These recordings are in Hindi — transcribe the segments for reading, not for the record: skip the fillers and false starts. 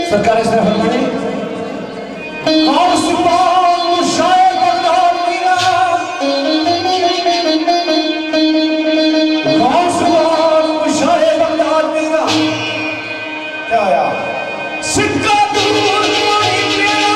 सरकार इस तरह फरमाने कौन सुल्तान मुशाए बगदाद मीरा कौन सुल्तान मुशाए बगदाद मीरा क्या आया सिक्का दूर तुम्हारी मेरा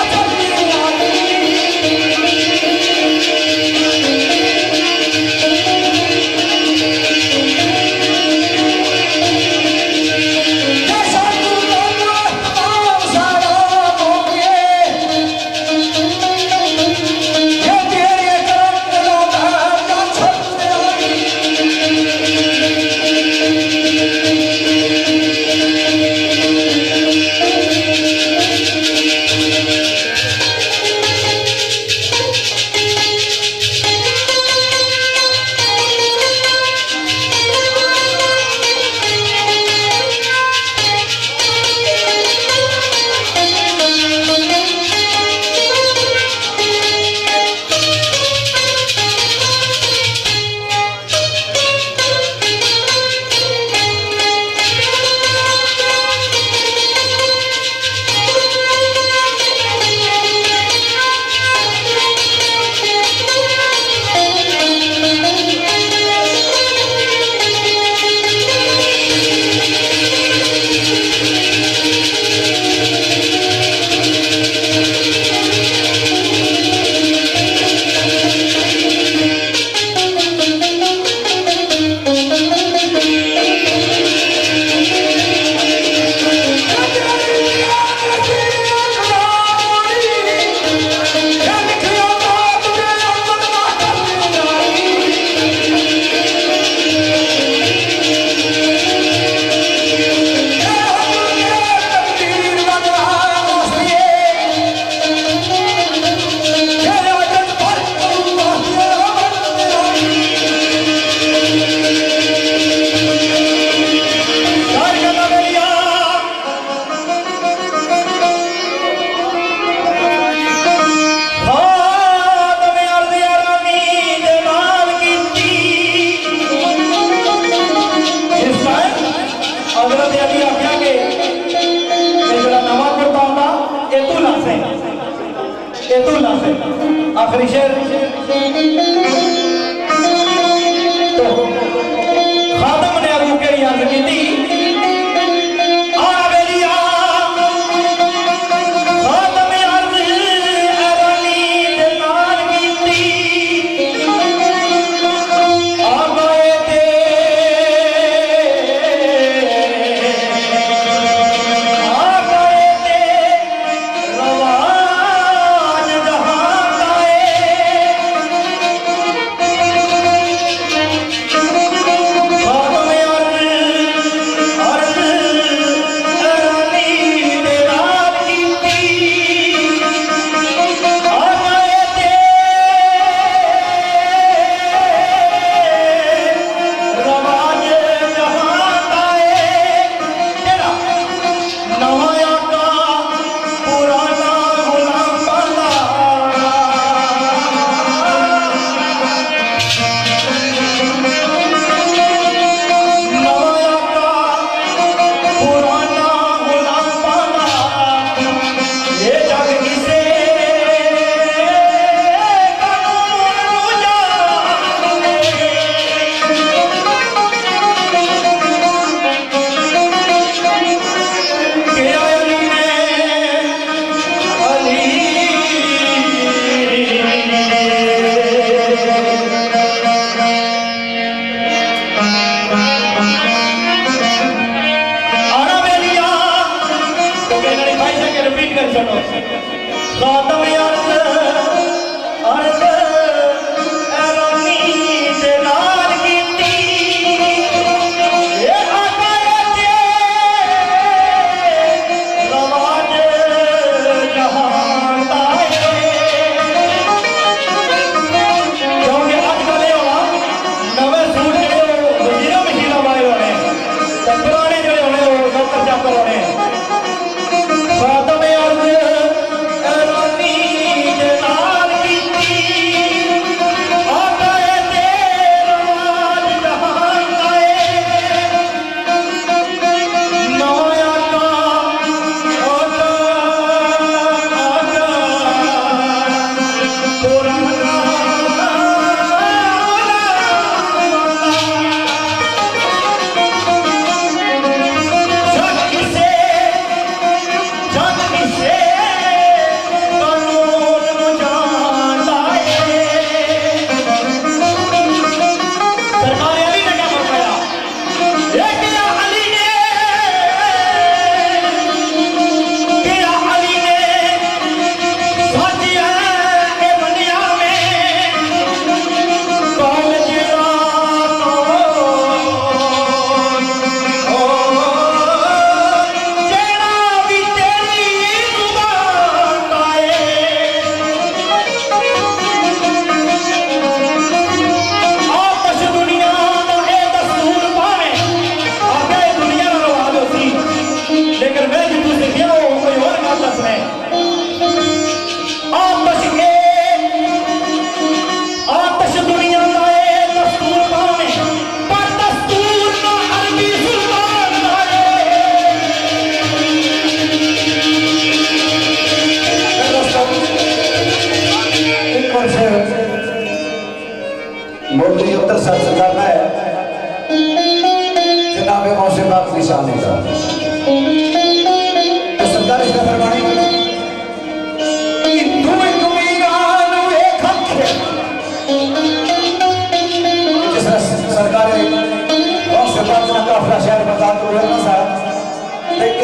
आखिरी शेर तो खादम ने अबू के याद की थी Father,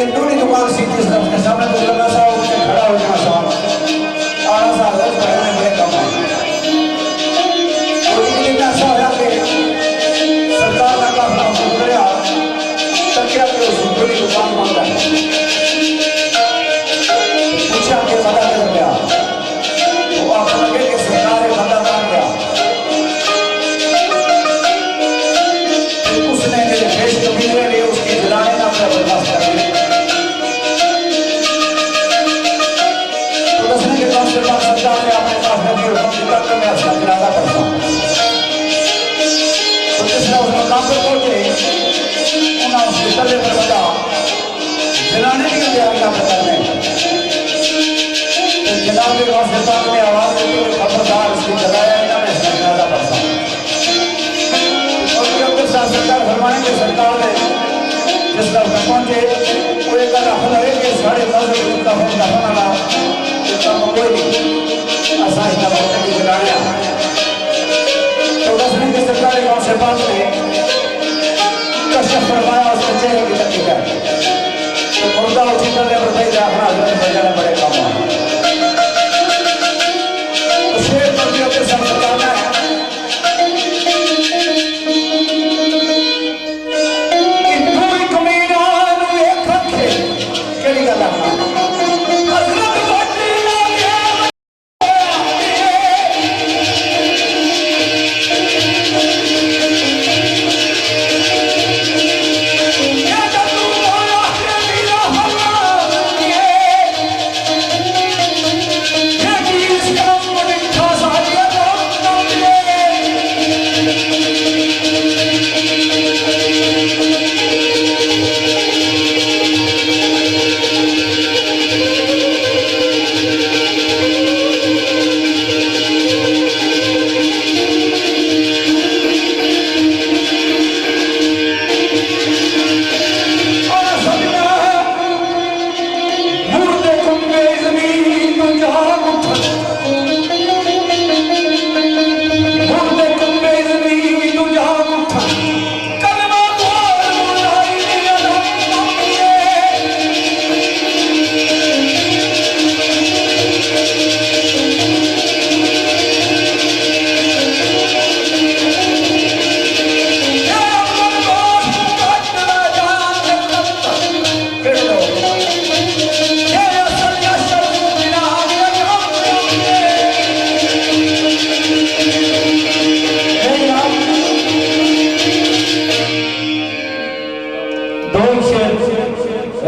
दूरी दुकान सी जिस अपने सामने तो लगा सा उससे खड़ा हो जाना सा आना सा दस बड़े बड़े काम कोई ऐसा होया कि सरकार का काफला मुकरिया तकिया के उस दूरी दुकान मांगा पूछा कि बता कर गया वो आप लगे कि सरकार ने बता कर गया उसने मेरे देश कबीले लिए उसकी जलाने ना अपना बर्दाश्त कर लिया तो दसने के बाद सरकार ने अपने पास नदी और तक में अपना जलाना पड़ता तो जिसने उस मकाम पर पहुंचे उन्हें उसके तले पर बचा जलाने की तैयारियां करने तो जनाब के बाद सरकार ने आवाज देते हुए खबरदार इसकी जलाया इन्होंने इसका जलाना पड़ता सरकार फरमाने के सरकार ने जिस तरह पहुंचे वो एक हल है कि साढ़े 10 का फोन करना ना काम कोई नहीं आसानी का फोन की जलाया तो 10 दिन के सरकारी गांव से बात ने कश्यप फरमाया उसके चेहरे की तकलीफ है तो मुर्दा उठी कर ले बताई अपना हजरत बजाने बड़े काम तो शेर मंदियों के साथ बताना है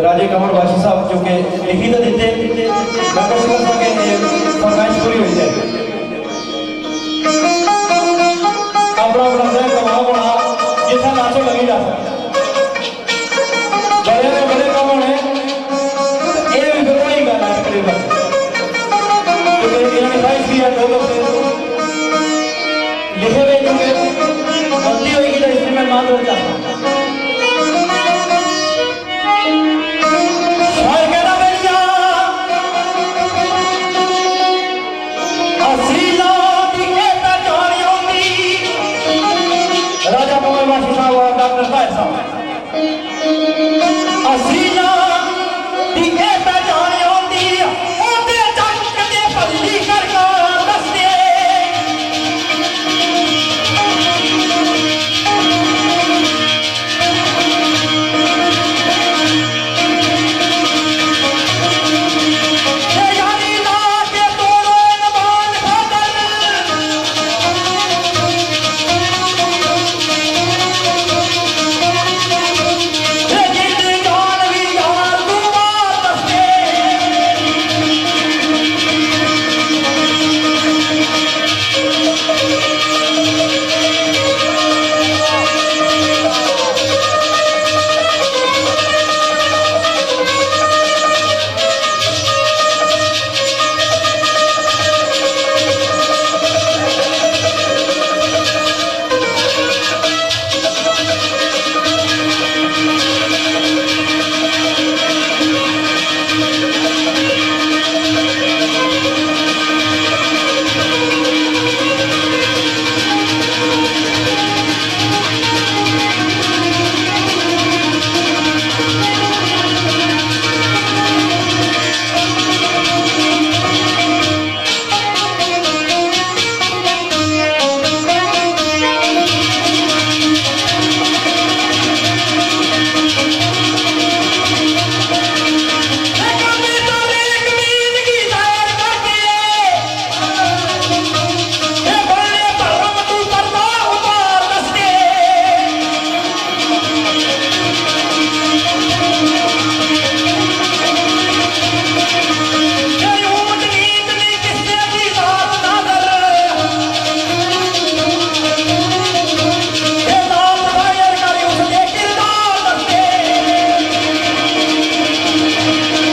राजे कमर बाशी साहब जो कि लिखी तो देते फरमाइश पूरी हो जाए अपना बना कमाल बना जितना नाचो लगी जा सकता